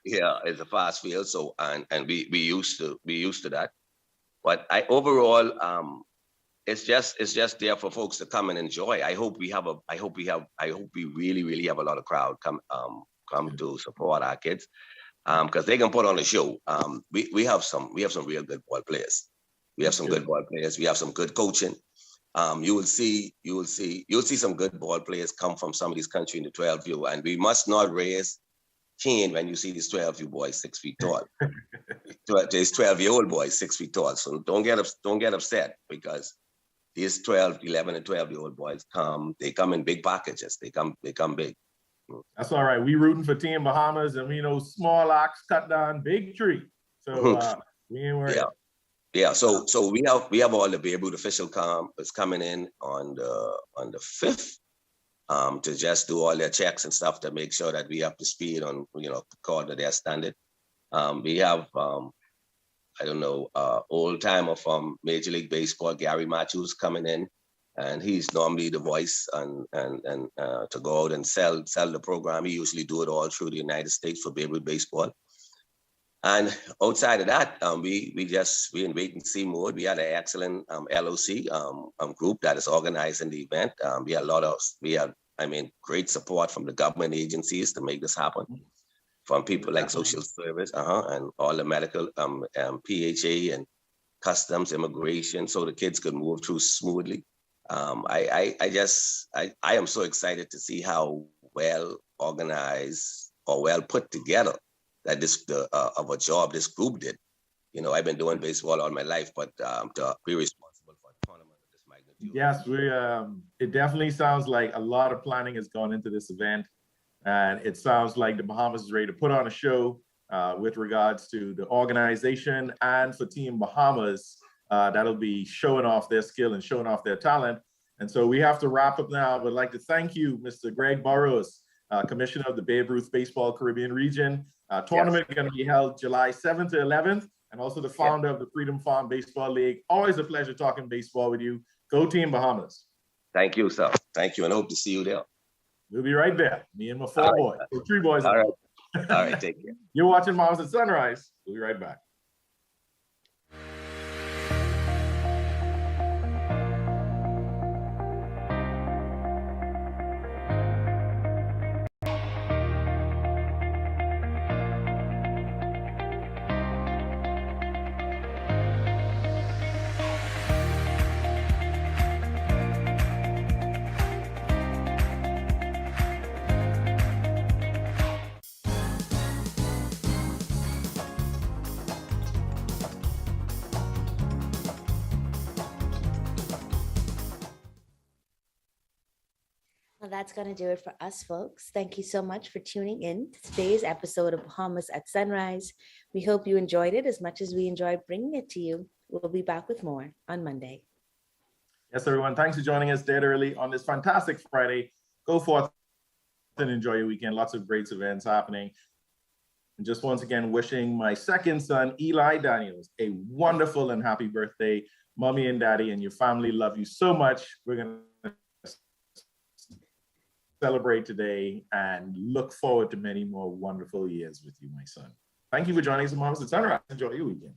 It's a fast field. So and we used to that. But overall, it's just there for folks to come and enjoy. I hope we really have a lot of crowd come to support our kids, because they can put on a show. We have some real good ball players. We have some good ball players. We have some good coaching. You'll see some good ball players come from some of these countries in the 12U, and we must not raise Cain when you see these 12U boys 6 feet tall. These 12-year-old boys 6 feet tall. So don't get upset, because these 12, 11, and 12-year-old boys they come in big packages. They come big. That's all right. We rooting for Team Bahamas, and we know small ox cut down big tree. So we ain't worried. Yeah. So we have all the Babe Ruth official is coming in on the 5th. To just do all their checks and stuff to make sure that we up to speed on, call to their standard. We have, old timer from Major League Baseball, Gary Matthews, coming in, and he's normally the voice and to go out and sell the program. He usually do it all through the United States for Babe Ruth Baseball. And outside of that, we in wait and see mode. We had an excellent LOC group that is organizing the event. We had great support from the government agencies to make this happen, from people like social service, and all the medical, PHA and customs, immigration, so the kids could move through smoothly. I am so excited to see how well organized or well put together that of a job this group did. I've been doing baseball all my life, but to be responsible for a tournament of this magnitude. Yes, it definitely sounds like a lot of planning has gone into this event, and it sounds like the Bahamas is ready to put on a show with regards to the organization, and for Team Bahamas, that'll be showing off their skill and showing off their talent. And so we have to wrap up now. But I'd like to thank you, Mr. Greg Burrows, Commissioner of the Babe Ruth Baseball Caribbean Region. Tournament going to be held July 7th to 11th, and also the founder of the Freedom Farm Baseball League. Always a pleasure talking baseball with you. Go Team Bahamas. Thank you, sir. Thank you, and hope to see you there. We'll be right there. Me and my 4 boys. So 3 boys. All right. All right, take care. You're watching Bahamas at Sunrise. We'll be right back. Well, that's going to do it for us, folks. Thank you so much for tuning in to today's episode of Bahamas at Sunrise. We hope you enjoyed it as much as we enjoyed bringing it to you. We'll be back with more on Monday. Yes, everyone. Thanks for joining us dead early on this fantastic Friday. Go forth and enjoy your weekend. Lots of great events happening. And just once again, wishing my second son, Eli Daniels, a wonderful and happy birthday. Mommy and Daddy and your family love you so much. We're going to celebrate today and look forward to many more wonderful years with you, my son. Thank you for joining us at Bahamas at Sunrise. Enjoy your weekend.